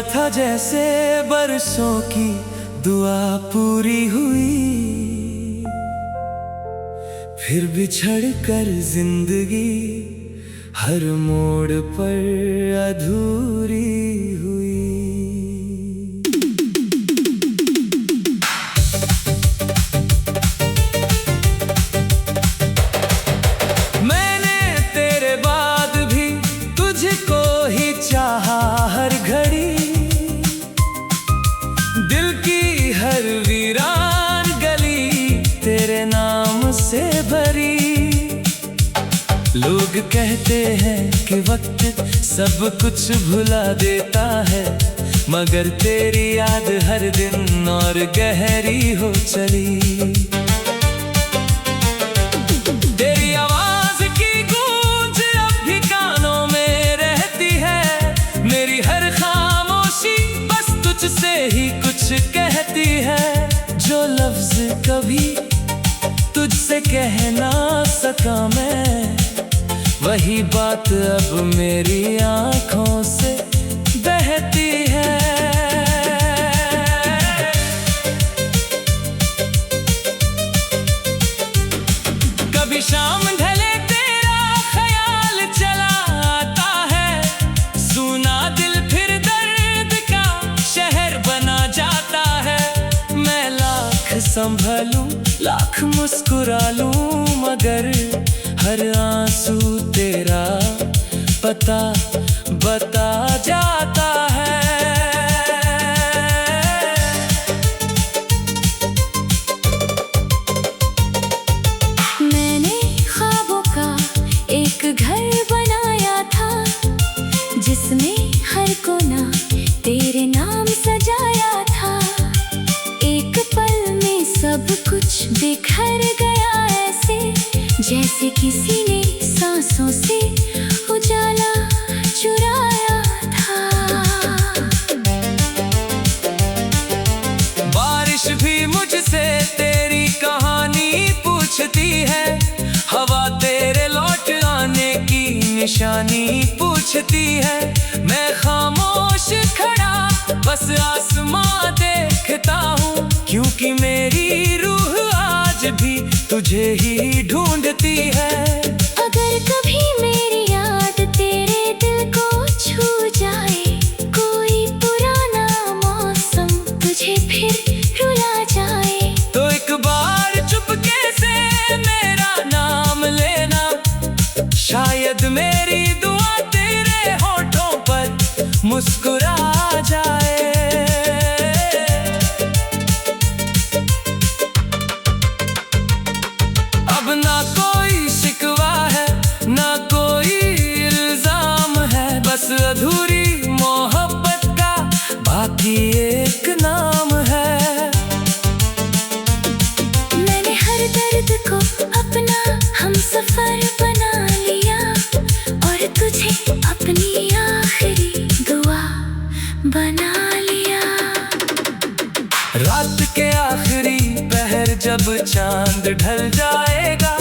था जैसे बरसों की दुआ पूरी हुई, फिर बिछड़ कर जिंदगी हर मोड़ पर अधूरी हुई। मैंने तेरे बाद भी तुझको ही चाहा हर घड़ी, दिल की हर वीरान गली तेरे नाम से भरी। लोग कहते हैं कि वक्त सब कुछ भुला देता है, मगर तेरी याद हर दिन और गहरी हो चली। तेरी आवाज की गूंज अब भी कानों में रहती है, मेरी हर खामोशी बस तुझसे ही कुछ कहती है। जो लफ्ज कभी तुझसे कह ना सका मैं, वही बात अब मेरी आंखों से बहती है। कभी शाम ढले तेरा ख्याल चला आता है, सुना दिल फिर दर्द का शहर बना जाता है। मैं लाख संभलूं लाख मुस्कुरा लूं, मगर हर आंसू तेरा पता बता जाता है। मैंने ख्वाबों का एक घर बनाया था, जिसमें हर कोना तेरे नाम सजाया था। एक पल में सब कुछ बिखर गया ऐसे, जैसे किसी ने सांसों से उजाला चुराया था। बारिश भी मुझसे तेरी कहानी पूछती है, हवा तेरे लौट आने की निशानी पूछती है। मैं खामोश खड़ा बस आसमां देखता हूँ, क्योंकि मेरी रूह आज भी तुझे ही ढूंढती है। अगर कभी मेरी याद तेरे दिल को छू जाए, कोई पुराना मौसम तुझे फिर रुला जाए, तो एक बार चुपके से मेरा नाम लेना, शायद मेरी दुआ तेरे होठों पर मुस्कुरा जाए। अब ना कोई शिकवा है ना कोई इल्जाम है, बस अधूरी मोहब्बत का बाकी एक नाम है। मैंने हर दर्द को अपना हमसफर बना लिया, और तुझे अपनी आखिरी दुआ बना लिया। रात के आखिरी पहर जब चांद ढल जाएगा,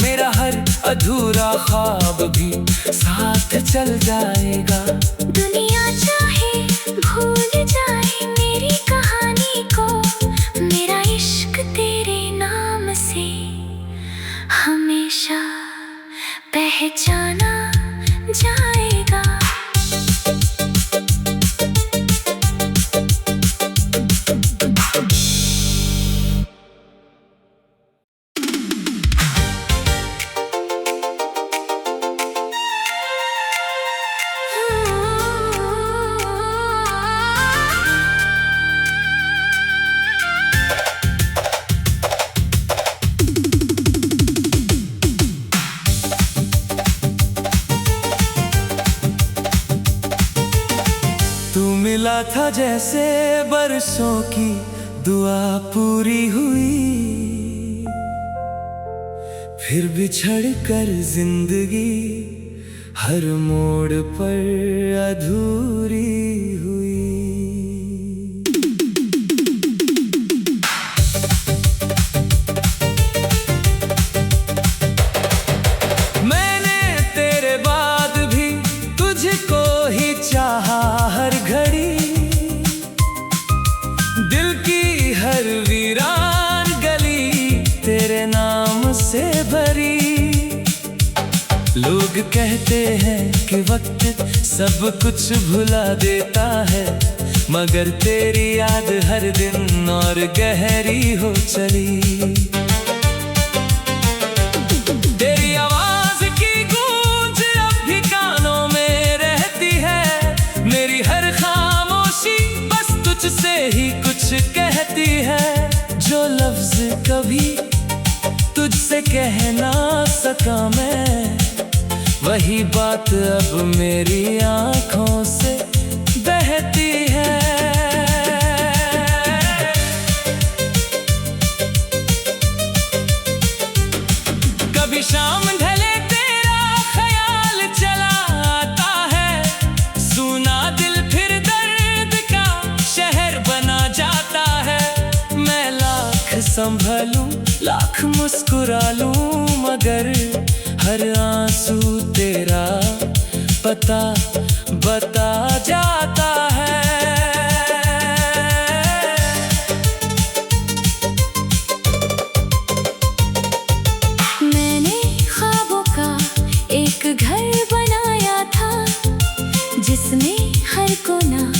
मेरा हर अधूरा ख्वाब भी साथ चल जाएगा। दुनिया चाहे भूल जाए मेरी कहानी को, मेरा इश्क तेरे नाम से हमेशा पहचाना जाएगा। तू मिला था जैसे बरसों की दुआ पूरी हुई, फिर बिछड़ कर जिंदगी हर मोड़ पर अधूरी हुई। मैंने तेरे बाद भी तुझको ही चाहा हर घड़ी, से भरी। लोग कहते हैं कि वक्त सब कुछ भुला देता है, मगर तेरी याद हर दिन और गहरी हो चली। तेरी आवाज की गूंज अब भी कानों में रहती है, मेरी हर खामोशी बस तुझसे ही कुछ कहती है। जो लफ्ज कभी तुझसे कह ना सका मैं, वही बात अब मेरी आंखों से बहती है। कभी शाम ढले तेरा ख्याल चला आता है, सुना दिल फिर दर्द का शहर बना जाता है। मैं लाख संभलूं लाख मुस्कुरा लूं, मगर हर आंसू तेरा पता बता जाता है। मैंने ख्वाबों का एक घर बनाया था, जिसमें हर कोना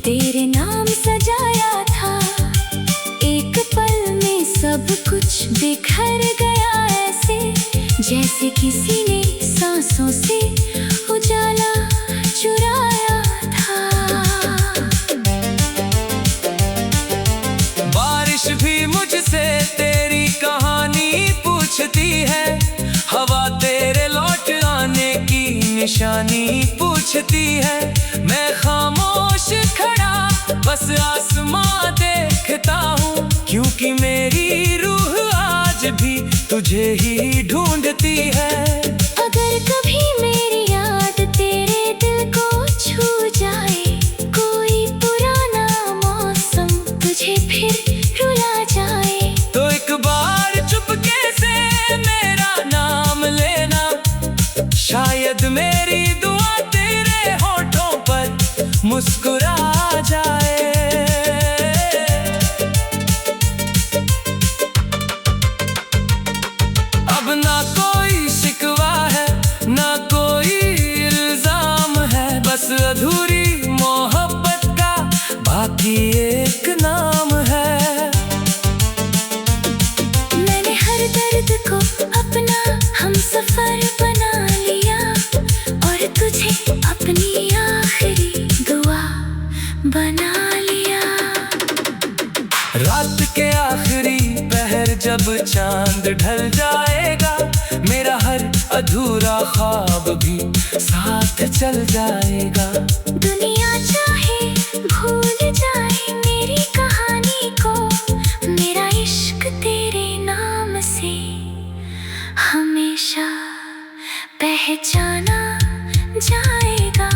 तेरे नाम सजाया था। एक पल में सब कुछ बिखर गया ऐसे, जैसे किसी ने सांसों से उजाला चुराया था। बारिश भी मुझसे तेरी कहानी पूछती है, हवा तेरे लौट आने की निशानी पूछती है। मैं खामोश खड़ा बस आसमां देखता हूँ, क्योंकि मेरी रूह आज भी तुझे ही ढूंढती है। अगर कभी मेरी याद तेरे दिल को छू जाए, कोई पुराना मौसम तुझे फिर रुला जाए, तो एक बार चुपके से मेरा नाम लेना, शायद मेरी दुआ तेरे होठों पर मुस्कुरा जाए। अब ना कोई शिकवा है ना कोई इल्जाम है, बस अधूरी मोहब्बत का बाकी एक नाम है। मैंने हर दर्द को अपना हमसफर बना लिया, और तुझे अपनी आखिरी दुआ बना लिया। रात के आखिरी पहर जब चांद ढल जाएगा, मेरा हर अधूरा ख्वाब भी साथ चल जाएगा। दुनिया चाहे भूल जाए मेरी कहानी को, मेरा इश्क तेरे नाम से हमेशा पहचाना जाएगा।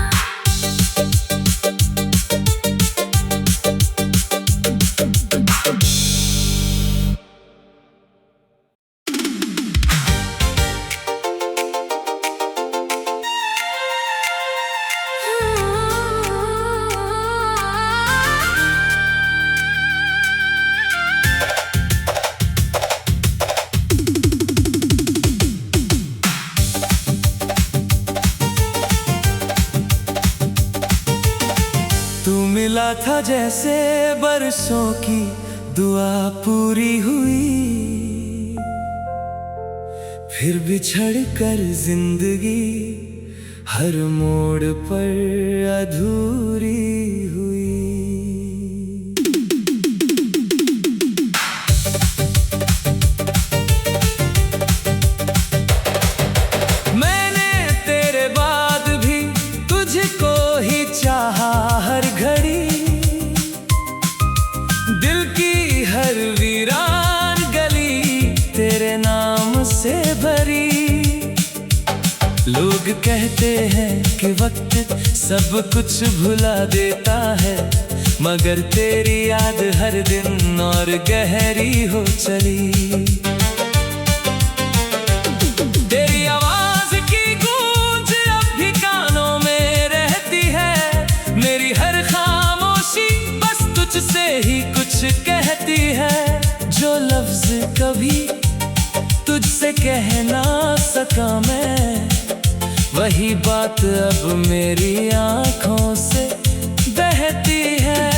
तू मिला था जैसे बरसों की दुआ पूरी हुई, फिर बिछड़ कर जिंदगी हर मोड़ पर अधूरी हुई। मैंने तेरे बाद भी तुझको ही चाहा हर घड़ी, दिल की हर वीरान गली तेरे नाम से भरी। लोग कहते हैं कि वक्त सब कुछ भुला देता है, मगर तेरी याद हर दिन और गहरी हो चली। तेरी आवाज की गूंज अब भी कानों में रहती है, मेरी हर खामोशी बस तुझसे ही कुछ कहती है। जो लफ्ज कभी तुझसे तुझसे कह ना सका मैं, वही बात अब मेरी आंखों से बहती है।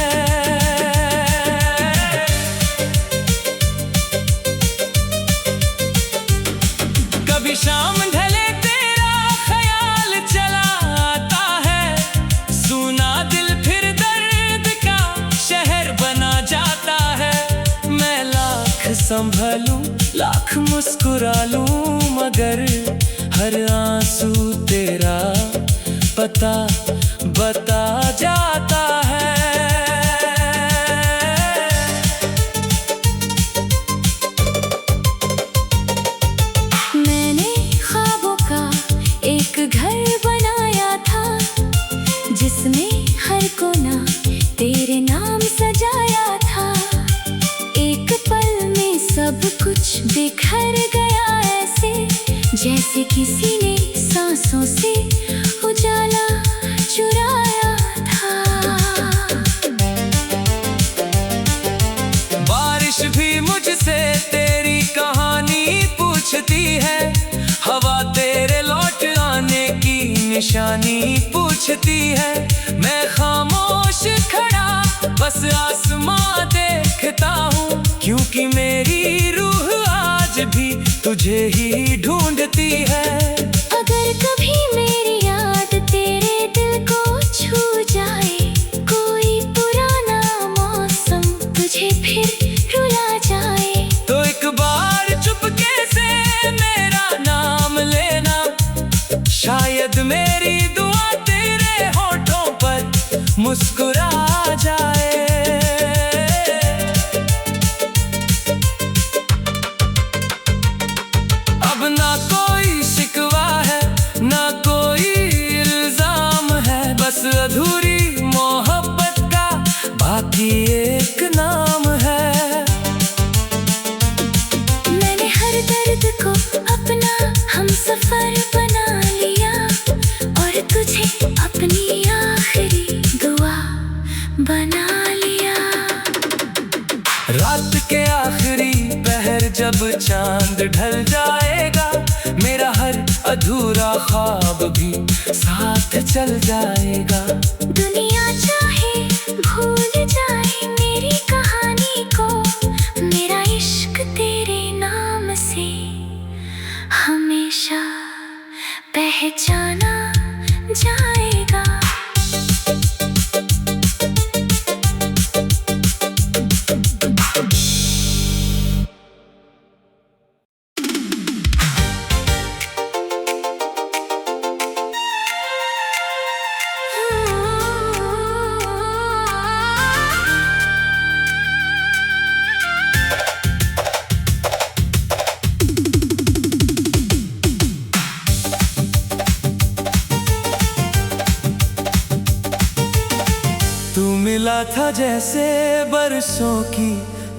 कभी शाम ढले तेरा ख्याल चला आता है, सुना दिल फिर दर्द का शहर बना जाता है। मैं लाख संभलूं लाख मुस्कुरा लूं, मगर हर आंसू तेरा पता बता जाता है। मैंने ख्वाबों का एक घर बनाया था, जिसमें हर कोना तेरे नाम सजाया था। एक पल में सब कुछ बिखर गया ऐसे, जैसे किसी ने सांसों से उजाला चुराया था। बारिश भी मुझसे तेरी कहानी पूछती है, हवा तेरे लौट आने की निशानी पूछती है। मैं खामोश खड़ा बस आसमां देखता हूँ, क्योंकि मेरी रूह आज भी तुझे ही ढूंढती है। अगर कभी मेरी याद तेरे दिल को छू जाए, कोई पुराना मौसम तुझे फिर रुला जाए, तो एक बार चुपके से मेरा नाम लेना, शायद मेरी दुआ तेरे होठों पर मुस्कुरा जाए। अब ना कोई शिकवा है ना कोई इल्जाम है, बस अधूरी मोहब्बत का बाकी एक नाम है। मैंने हर दर्द को अपना हमसफर बना लिया, और तुझे अपनी आखिरी दुआ बना लिया। रात के आखिरी पहर जब चांद ढल जाएगा, मेरा हर अधूरा ख्वाब भी साथ चल जाएगा। दुनिया चाहे भूल जाए मेरी कहानी को, मेरा इश्क तेरे नाम से हमेशा पहचाना जाएगा। तू मिला था जैसे बरसों की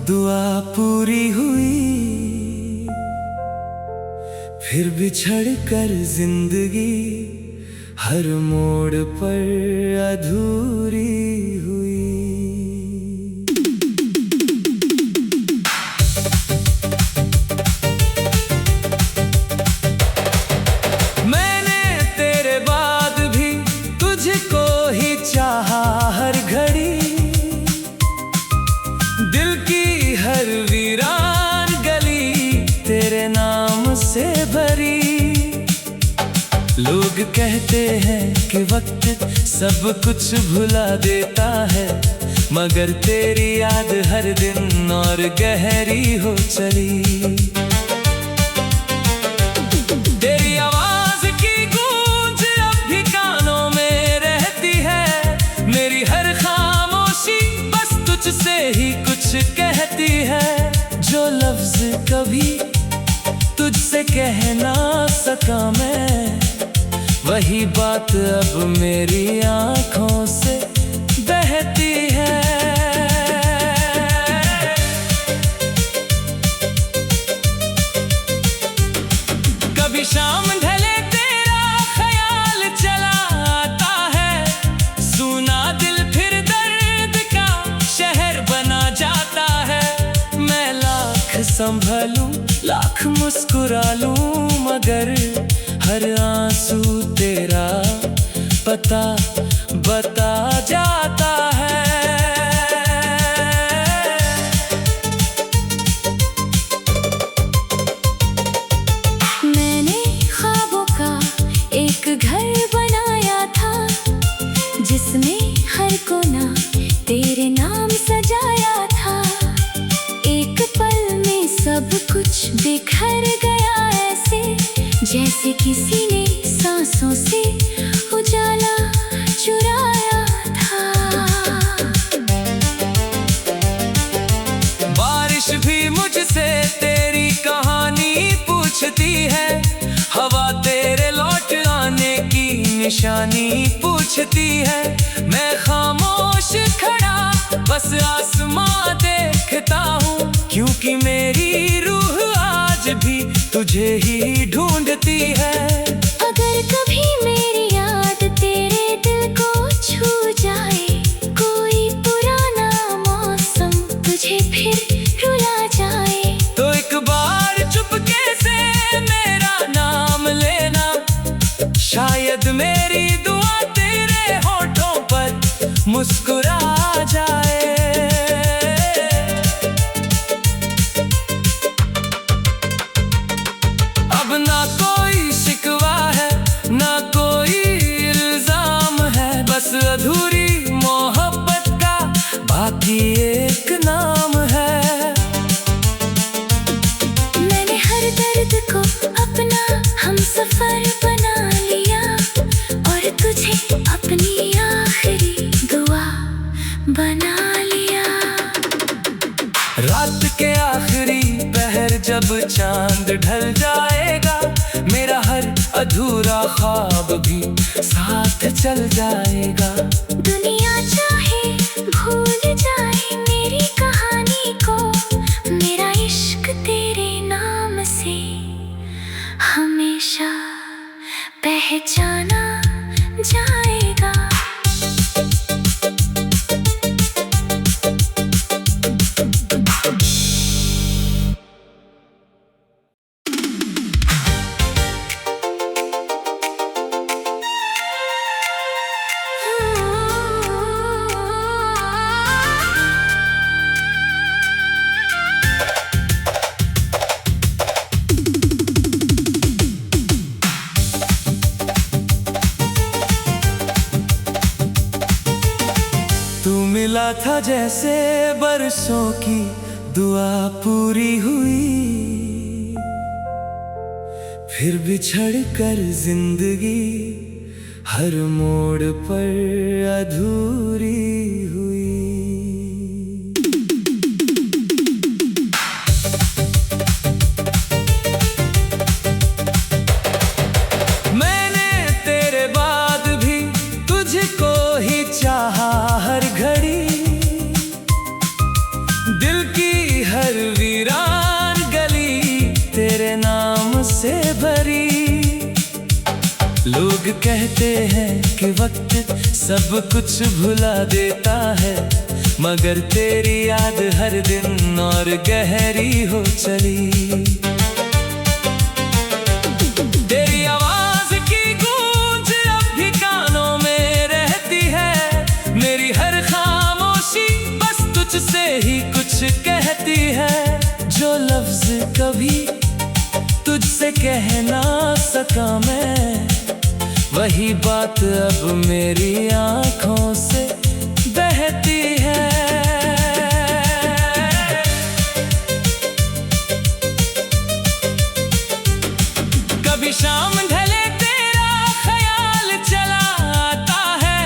दुआ पूरी हुई, फिर बिछड़ कर जिंदगी हर मोड़ पर अधूरी हुई। मैंने तेरे बाद भी तुझको ही चाहा हर घड़ी, दिल की हर वीरान गली तेरे नाम से भरी। लोग कहते हैं कि वक्त सब कुछ भुला देता है, मगर तेरी याद हर दिन और गहरी हो चली। तेरी आवाज की गूंज अब भी कानों में रहती है, मेरी हर खामोशी बस तुझसे ही कुछ कहती है। जो लफ्ज कभी तुझसे कह ना सका मैं, वही बात अब मेरी आंखों से बहती है। कभी शाम ढले तेरा ख्याल चला आता है, सुना दिल फिर दर्द का शहर बना जाता है। मैं लाख संभलूं लाख मुस्कुरा लूं मगर हर आंसू तेरा पता बता जाता है। मैंने ख्वाबों का एक घर बनाया था जिसमें हर कोना तेरे नाम सजाया था। एक पल में सब कुछ बिखर गया ऐसे जैसे किसी ने सांसों से उजाला चुराया था। बारिश भी मुझसे तेरी कहानी पूछती है, हवा तेरे लौट आने की निशानी पूछती है। मैं खामोश खड़ा बस आसमां देखता हूँ, क्योंकि मेरी रूह आज भी तुझे ही ढूंढती है। अगर कभी मेरी याद तेरे दिल को छू जाए, कोई पुराना मौसम तुझे फिर रुला जाए, तो एक बार चुपके से मेरा नाम लेना, शायद मेरी दुआ तेरे होठों पर मुस्कुरा जाए। अब ना कोई शिकवा है ना कोई इल्जाम है, बस अधूरी मोहब्बत का बाकी एक नाम है। मैंने हर दर्द को अपना हमसफर बना लिया और तुझे अपनी आखिरी दुआ बना लिया। रात के आखिरी पहर जब चांद ढल जाएगा, मेरा हर अधूरा ख्वाब भी साथ चल जाएगा। दुनिया चाहे भूल जाए मेरी कहानी को, मेरा इश्क तेरे नाम से हमेशा पहचाना जाएगा। तू मिला था जैसे बरसों की दुआ पूरी हुई, फिर बिछड़ कर जिंदगी हर मोड़ पर अधूरी हुई। मैंने तेरे बाद भी तुझको ही चाहा हर घड़ी, दिल की हर वीरान गली तेरे नाम से भरी। लोग कहते हैं कि वक्त सब कुछ भुला देता है, मगर तेरी याद हर दिन और गहरी हो चली। तेरी आवाज की गूंज अब भी कानों में रहती है, मेरी हर खामोशी बस तुझसे ही कुछ कहती है। जो लफ्ज कभी तुझसे कह ना सका मैं, वही बात अब मेरी आंखों से बहती है। कभी शाम ढले तेरा ख्याल चला आता है,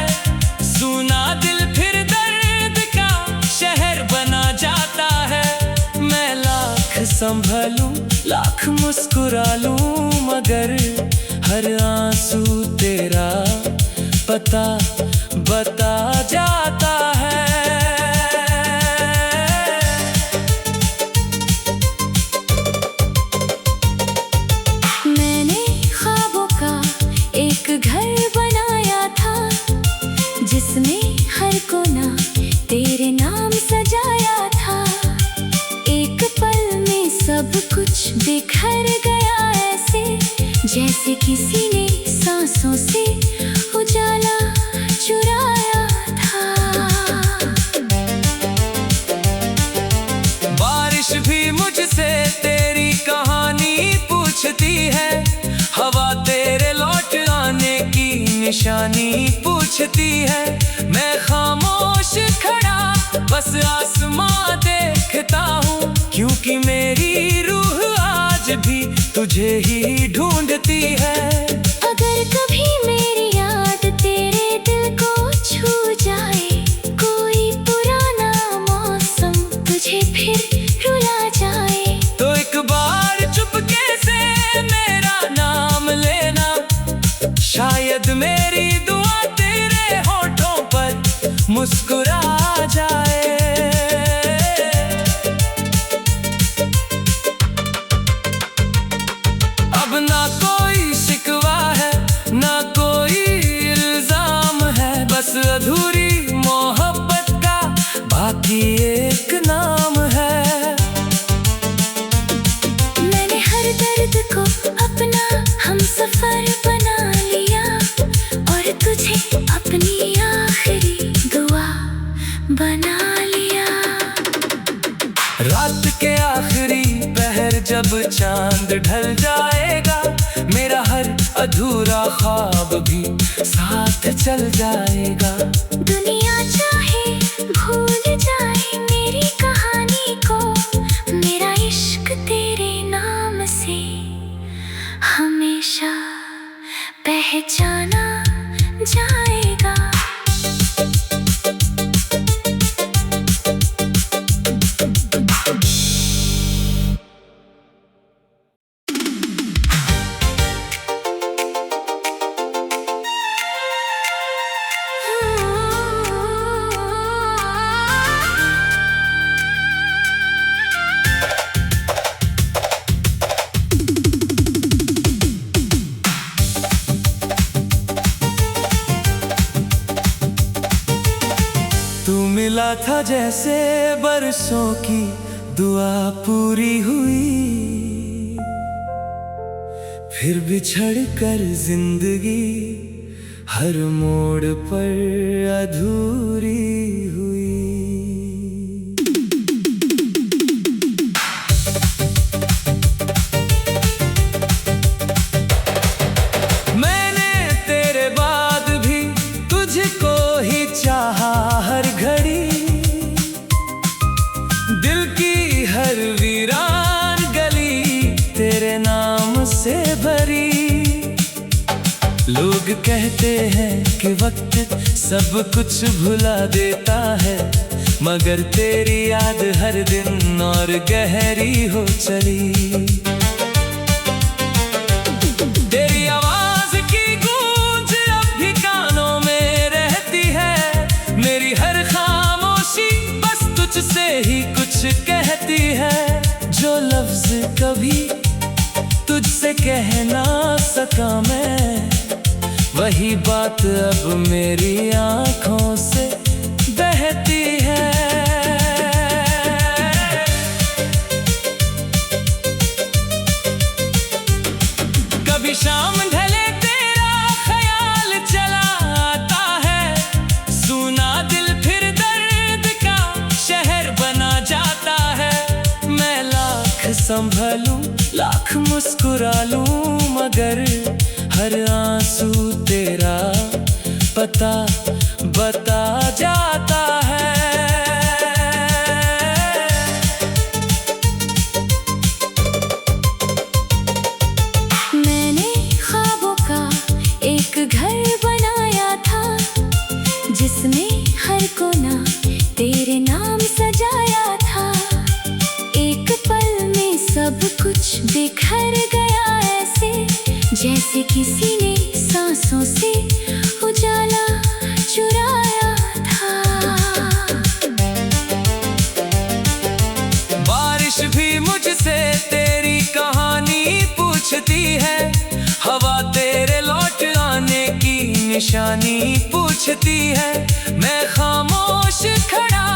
सुना दिल फिर दर्द का शहर बना जाता है। मैं लाख संभलूं लाख मुस्कुरा लूं, मगर हर आंसू तेरा पता बता जाता है। मैंने ख्वाबों का एक घर बनाया था जिसमें हर कोना तेरे नाम सजाया था। एक पल में सब कुछ बिखर गया ऐसे, जैसे किसी ने सांसों से उजाला चुराया था। बारिश भी मुझसे तेरी कहानी पूछती है, हवा तेरे लौट आने की निशानी पूछती है। मैं खामोश खड़ा बस आसमां देखता हूँ, क्योंकि मेरी रूह आज भी तुझे ही ढूंढती है। अगर कभी मेरी याद तेरे दिल को छू जाए, कोई पुराना मौसम तुझे फिर रुला जाए, तो एक बार चुपके से मेरा नाम लेना, शायद मेरी दुआ तेरे होठों पर मुस्कुरा जाए। अब ना कोई शिकवा है, ना कोई इल्जाम है, बस अधूरी मोहब्बत का बाकी एक नाम है। मैंने हर दर्द को अपना हमसफर बना लिया, और तुझे अपनी आखिरी दुआ बना लिया। रात के आखिरी पहर जब चांद ढल जाएगा, मेरा हर अधूरा ख्वाब भी साथ चल जाएगा। दुनिया चाहे भूल जाए मेरी कहानी को, मेरा इश्क तेरे नाम से हमेशा पहचाना जाएगा। तू मिला था जैसे बरसों की दुआ पूरी हुई, फिर बिछड़ कर जिंदगी हर मोड़ पर अधूरी हुई। मैंने तेरे बाद भी तुझको ही चाहा हर घड़ी, दिल की हर वीरान गली तेरे नाम से भरी। लोग कहते हैं कि वक्त सब कुछ भुला देता है, मगर तेरी याद हर दिन और गहरी हो चली। तेरी आवाज की गूंज अब भी कानों में रहती है, मेरी हर खामोशी बस तुझसे ही कुछ कहती है। जो लफ्ज कभी तुझसे कह ना सका मैं, वही बात अब मेरी आंखों से बहती है। कभी शाम ढले तेरा ख्याल चला आता है, सुना दिल फिर दर्द का शहर बना जाता है। मैं लाख संभलूं लाख मुस्कुरा लूं, मगर हर आंसू तेरा पता बता जाता है। मैंने ख्वाबों का एक घर बनाया था, जिसमें हर कोना तेरे नाम सजाया था। एक पल में सब कुछ बिखर गया ऐसे, जैसे किसी ने सांसों से उजाला चुराया था। बारिश भी मुझसे तेरी कहानी पूछती है, हवा तेरे लौट आने की निशानी पूछती है। मैं खामोश खड़ा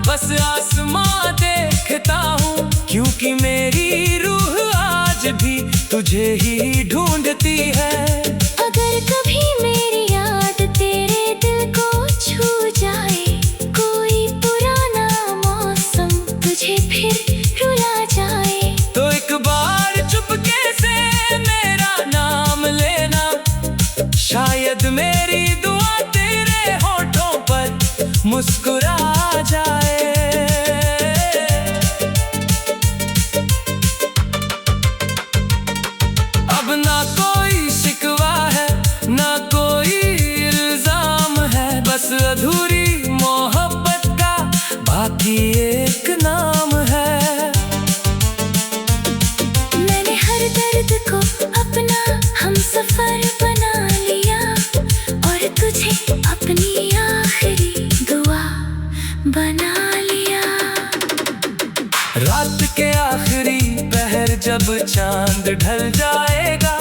बस आसमां देखता हूँ, क्योंकि मेरी रूह आज भी तुझे ही ढूंढती है। अगर कभी मेरी याद तेरे दिल को छू जाए, कोई पुराना मौसम तुझे फिर रुला जाए, तो एक बार चुपके से मेरा नाम लेना, शायद मेरी दुआ तेरे होठों पर मुस्कुरा जाए। अब ना कोई शिकवा है, ना कोई इल्जाम है, बस अधूरी मोहब्बत का बाकी एक नाम है। मैंने हर दर्द को अपना हमसफर बना लिया, और तुझे अपनी आखिरी दुआ बना लिया। रात के आखिरी पहर जब चांद ढल जाएगा,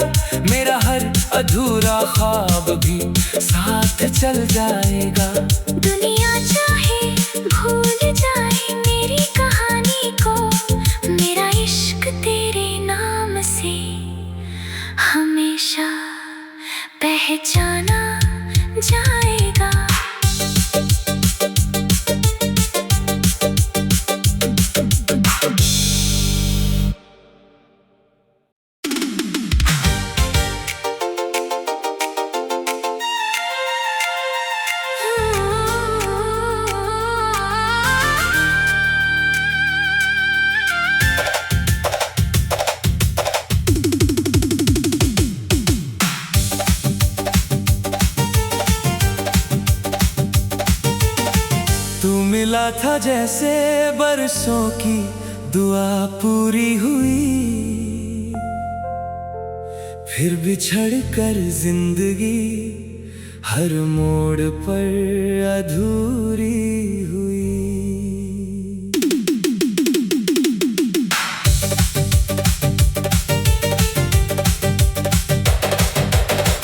मेरा हर अधूरा ख्वाब भी साथ चल जाएगा। दुनिया चाहे भूल जाए मेरी कहानी को, मेरा इश्क तेरे नाम से हमेशा पहचाना जाएगा। तू मिला था जैसे बरसों की दुआ पूरी हुई, फिर बिछड़ कर जिंदगी हर मोड़ पर अधूरी हुई।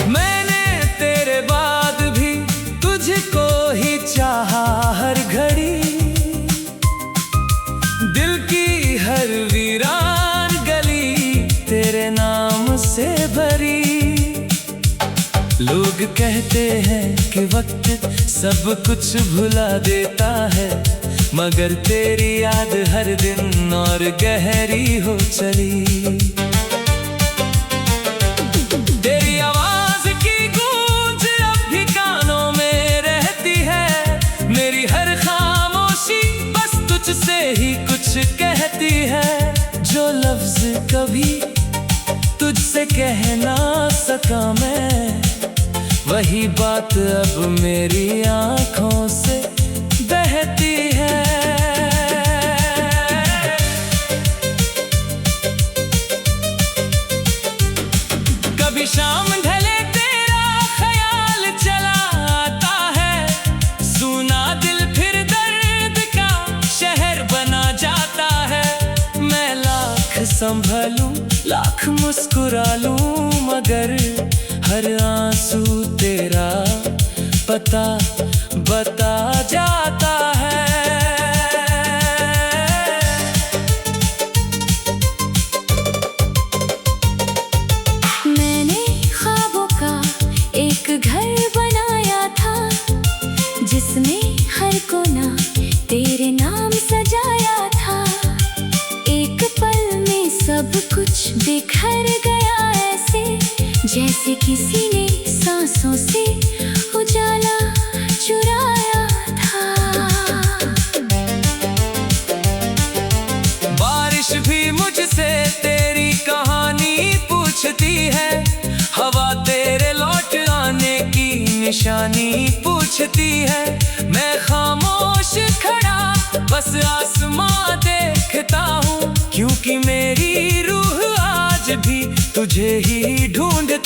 मैंने तेरे बाद भी तुझको ही चाहा हर घड़ी, दिल की हर वीरान गली तेरे नाम से भरी। लोग कहते हैं कि वक्त सब कुछ भुला देता है, मगर तेरी याद हर दिन और गहरी हो चली। तेरी आवाज की गूंज अब भी कानों में रहती है, मेरी हर खामोशी बस तुझसे ही कुछ कहती है। जो लफ्ज कभी तुझसे कह ना सका मैं, वही बात अब मेरी आंखों से बहती है। कभी शाम ढले तेरा ख्याल चला आता है, सुना दिल फिर दर्द का शहर बना जाता है। मैं लाख संभलूं लाख मुस्कुरा लूं, मगर हर आंसू तेरा पता बता जाता है। मैंने ख्वाबों का एक घर बनाया था, जिसमें हर कोना तेरे नाम सजाया था। एक पल में सब कुछ बिखर गया ऐसे, जैसे किसी ने सांसों से उजाला चुराया था। बारिश भी मुझसे तेरी कहानी पूछती है, हवा तेरे लौट आने की निशानी पूछती है। मैं खामोश खड़ा बस आसमां देखता हूँ, क्योंकि मेरी रूह आज भी तुझे ही ढूंढती